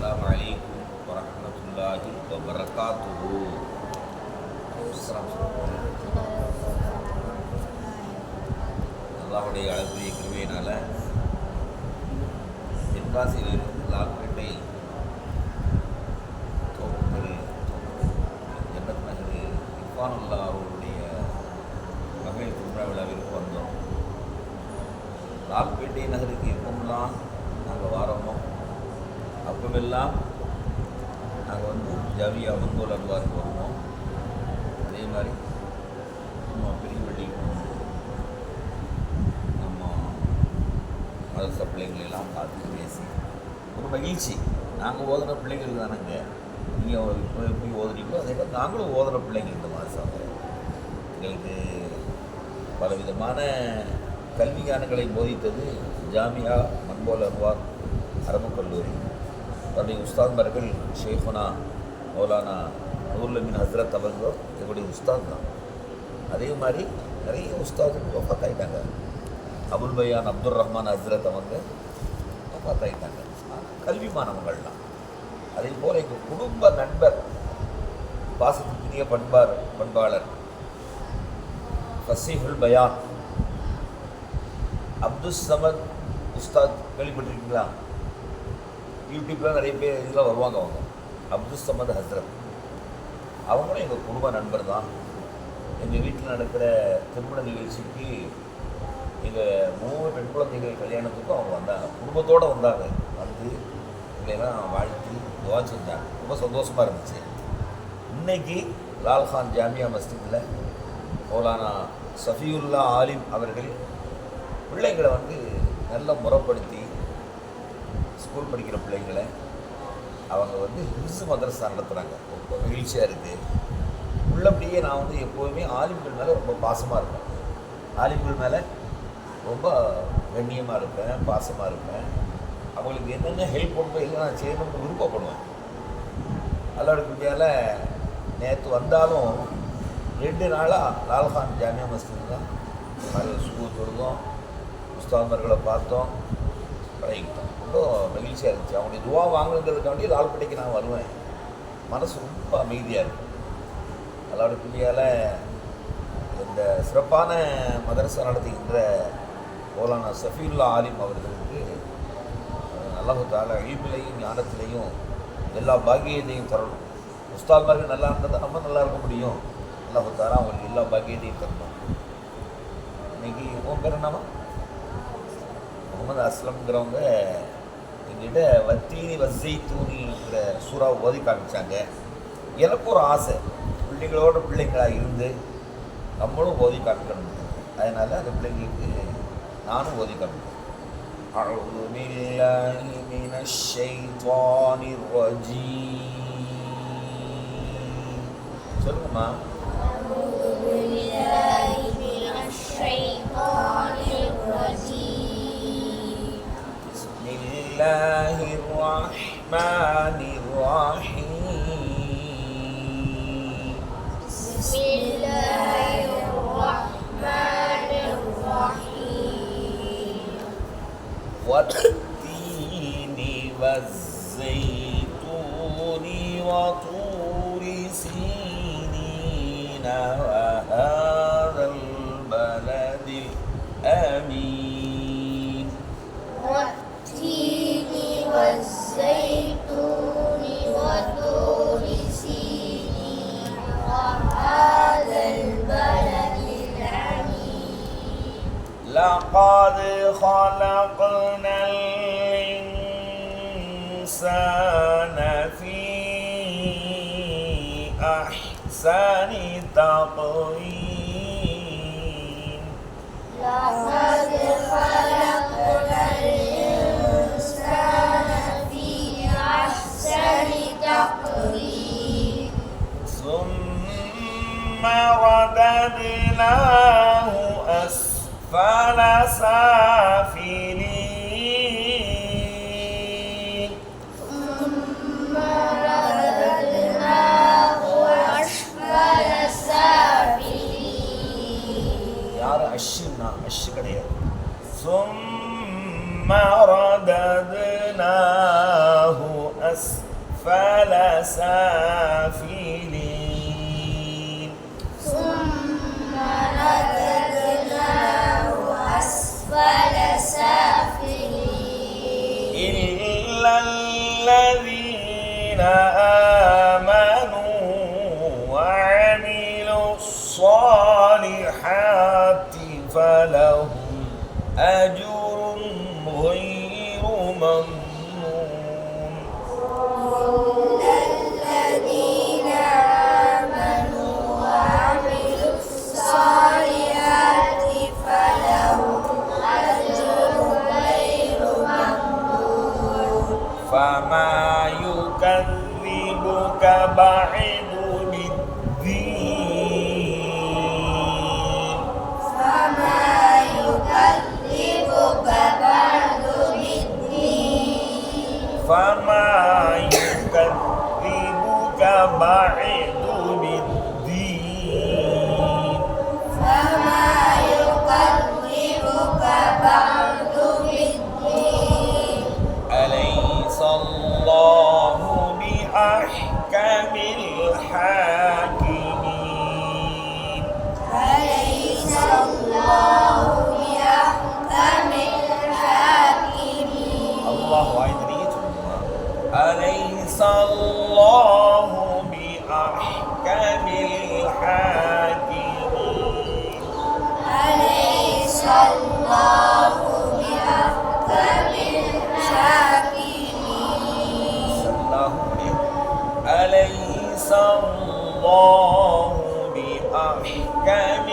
அஸ்ஸலாமு அலைக்கும் வரஹ்மத்துல்லாஹி வபரகாத்துஹு. அல்லாஹ்வுடைய அளவுடைய கிருபையினால தென்காசியிலிருந்து லால்பேட்டை தோப்புத்தெரு ஜன்னத் நகர் இர்ஃபானுல்லா அவருடைய மகளிர் திருமண விழாவிற்கு வந்தோம். லால்பேட்டை நகருக்கு எப்போமெல்லாம் நாங்கள் வாரோமோ அப்போவெல்லாம் நாங்கள் ஜாவியா மங்கோல் அல்வாருக்கு வருவோம். அதே மாதிரி நம்ம பெரியவள்ளிக்கு நம்ம மதரச பிள்ளைங்களெல்லாம் பார்த்து பேசி ஒரு மகிழ்ச்சி. நாங்கள் ஓதுன பிள்ளைகள் தானங்க, நீங்கள் இப்போ எப்படி ஓதுறீங்களோ அதே மாதிரி நாங்களும் ஓதுன பிள்ளைங்க. இந்த மாதம் எங்களுக்கு பலவிதமான கல்வி ஞானங்களை போதித்தது ஜாமியா மங்கோல் அல்வார் அரபு கல்லூரி. அவருடைய உஸ்தாத்மார்கள் ஷேஃபுனா மௌலானா நூர்லமின் ஹஸ்ரத் அவங்க எங்களுடைய உஸ்தாத் தான். அதே மாதிரி நிறைய உஸ்தாதுகள் வஃபாத் ஆகிட்டாங்க. அபுல் பயான் அப்துல் ரஹ்மான் ஹஸ்ரத் அவங்க வஃபாத் ஆகிட்டாங்க. கல்வி மாணவங்கள்லாம். அதே போல் எங்கள் குடும்ப நண்பர் பாசத்துக்குரிய பண்பாளர் ஃபசீஹுல் பயான் அப்துல் சமத் உஸ்தாத் கேள்விப்பட்டிருக்கீங்களா? யூடியூப்பில் நிறைய பேர் இதில் வருவாங்க. அவங்க அப்துல் சமத் ஹஸ்ரத் அவங்களும் எங்கள் குடும்ப நண்பர் தான். எங்கள் வீட்டில் நடக்கிற திருமண நிகழ்ச்சிக்கு எங்கள் 3 பெண் குழந்தைகள் கல்யாணத்துக்கும் அவங்க வந்தாங்க. குடும்பத்தோடு வந்தாங்க. வந்து எங்களையெல்லாம் வாழ்த்தி துவா செஞ்சாங்க. ரொம்ப சந்தோஷமாக இருந்துச்சு. இன்றைக்கி லால்கான் ஜாமியா மஸ்ஜிதில் மௌலானா சஃபியுல்லா ஆலிம் அவர்கள் பிள்ளைங்களை நல்ல முறைப்படுத்தி ஸ்கூல் படிக்கிற பிள்ளைங்களை அவங்க ஹிப்ஸ் மதரசா நடத்துகிறாங்க. ரொம்ப மகிழ்ச்சியாக இருக்குது. உள்ளபடியே நான் எப்போதுமே ஆலிம்கள் மேலே ரொம்ப பாசமாக இருப்பேன். ஆலிம்கள் மேலே ரொம்ப கண்ணியமாக இருப்பேன், பாசமாக இருப்பேன். அவங்களுக்கு என்னென்ன ஹெல்ப் பண்ணணும் இல்லை நான் செய்யணும்னு விருப்பப்படுவேன். அல்லாஹ்வுடைய கிருபையால் நேற்று வந்தாலும் 2 நாளாக லால்கான் ஜாமியா மஸ்ஜித் தான் சுபு தொழுதோம், உஸ்தாத்மார்களை பார்த்தோம், பழகிட்டோம். ரொம்ப மகிழ்ச்சியாக இருந்துச்சு. அவங்களுடைய துவா வாங்குறதுக்காண்டி லால்பேட்டைக்கு நான் வருவேன். மனசு ரொம்ப அமைதியாக இருக்கும். அல்லாஹ்வுடைய கிருபையால் இந்த சிறப்பான மதரசா நடத்துகின்ற மௌலானா சஃபியுல்லா ஆலிம் அவர்களுக்கு அல்லாஹ் தஆலா இல்மிலையும் ஞானத்திலையும் எல்லா பாக்கியத்தையும் தரணும். உஸ்தாத்மார்கள் நல்லா இருந்தால் தான் நம்ம நல்லா இருக்க முடியும். அல்லாஹ் தஆலா அவங்களுக்கு எல்லா பாக்கியத்தையும் தரணும். இன்றைக்கி உன் பேர் என்னவா? முகமது அஸ்லம்ங்கிறவங்க எங்கிட்ட வத்தீனி வஸ்ஸைத்தூனிங்கிற சூறா ஓதி காமிச்சாங்க. எனக்கு ஒரு ஆசை, பிள்ளைங்களாக இருந்து நம்மளும் ஓதி காமிக்கணும். அதனால் அந்த பிள்ளைங்களுக்கு நானும் ஓதி காமிப்பேன். அஊது பில்லாஹி மினஷ் ஷைத்தானிர் ரஜீம். சொல்லுங்கம்மா. அஊது பில்லாஹி மினஷ் ஷைத்தானிர் ரஜீம். பிஸ்மில்லாஹிர் ரஹ்மானிர் ரஹீம். பிஸ்மில்லாஹிர் ரஹ்மானிர் ரஹீம். வத்தீனி வஸ்ஸைத்தூனி வதூரி சீனீன வஹாதல் பலதில் ஆமீன். والتين والزيتون وطور سينين وهذا البلد الأمين. لقد خلقنا الإنسان في أحسن تقويم. لقد خلقنا الإنسان في أحسن تقويم. ثم رددناه أسفل سافلين. ثم رددناه أسفل سافلين. யாரும் அஷ்ஷுன்னா அஷ்ஷு கிடையாது. ثم رددناه أسفل سافلين ثم رددناه أسفل سافلين إلا الذين آمنوا وعملوا الصالحات فلهم أجر غير ممنون الذين آمنوا وعملوا الصالحات فلهم أجر غير ممنون فما يكذبك بعد بالدين فما يكذبك بعد بالدين فما يكذبك بعد بالدين فما يكذبك بعد بالدين أليس الله بأحكم الحاكمين أليس الله بأحكم الحاكمين الله عين نيتنا أليس الله بأحكم الحاكمين أليس الله بأحكم الحاكمين الله أليس الله بأحكم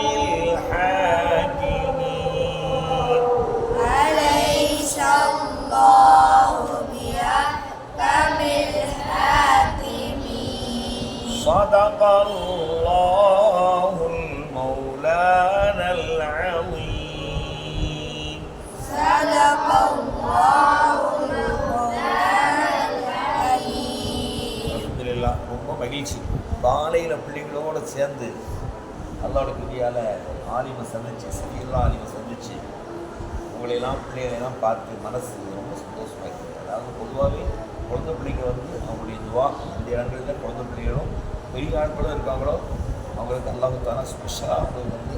الحاكمين أليس الله بأحكم الحاكمين صدق الله المولانا العظيم صدق الله المولانا العليم அல்ஹம்துலில்லாஹ் ரொம்ப மகிழ்ச்சி காலையில் பிள்ளைங்களோடு சேர்ந்து அல்லாஹ்வுடைய கிருபையால் ஆலிமை சந்திச்சு சஃபியுல்லாஹ் ஆலிமை சந்திச்சு உங்களையெல்லாம் பிள்ளைகளெல்லாம் பார்த்து மனசு ரொம்ப சந்தோஷமாக இருக்குது. அதாவது பொதுவாகவே குழந்தை பிள்ளைங்க வந்து அவங்களுடைய துவா இந்த இடங்களில் குழந்தை பிள்ளைகளும் பெரிய ஆட்களும் இருக்காங்களோ அவங்களுக்கு அல்லாஹ் தாலா ஸ்பெஷலாக அவங்க வந்து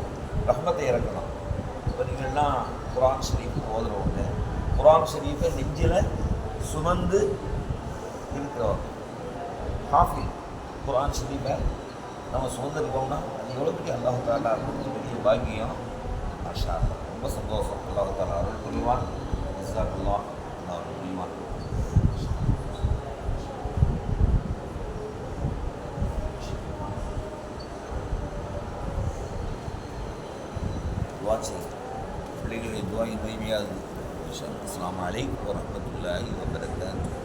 ரஹ்மத்தை இறக்கலாம். இப்போ நீங்கள்லாம் குர்ஆன் ஷரீஃப் ஓதுறவங்க, குர்ஆன் ஷரீஃபை நெஞ்சில் சுமந்து இருக்கிறவங்க, ஹாஃபி குர்ஆன் ஷரீஃபை நம்ம சுமந்துருக்கோம்னா அது எவ்வளோ பெரிய அல்லாஹ் தாலா பெரிய பாக்கியம். மாஷா அல்லாஹ், ரொம்ப சந்தோஷம். அல்லாஹ் தாலா அருள் புரிவான். ஜஸாக்கல்லாஹ், அல்லாஹ் அருள் புரிவான். துவா செய்யுங்க. பிள்ளைகளுடைய துவா இன்மையாகுது. அஸ்ஸலாமு அலைக்கும் வரஹ்மத்துல்லாஹி வபரகாத்துஹு.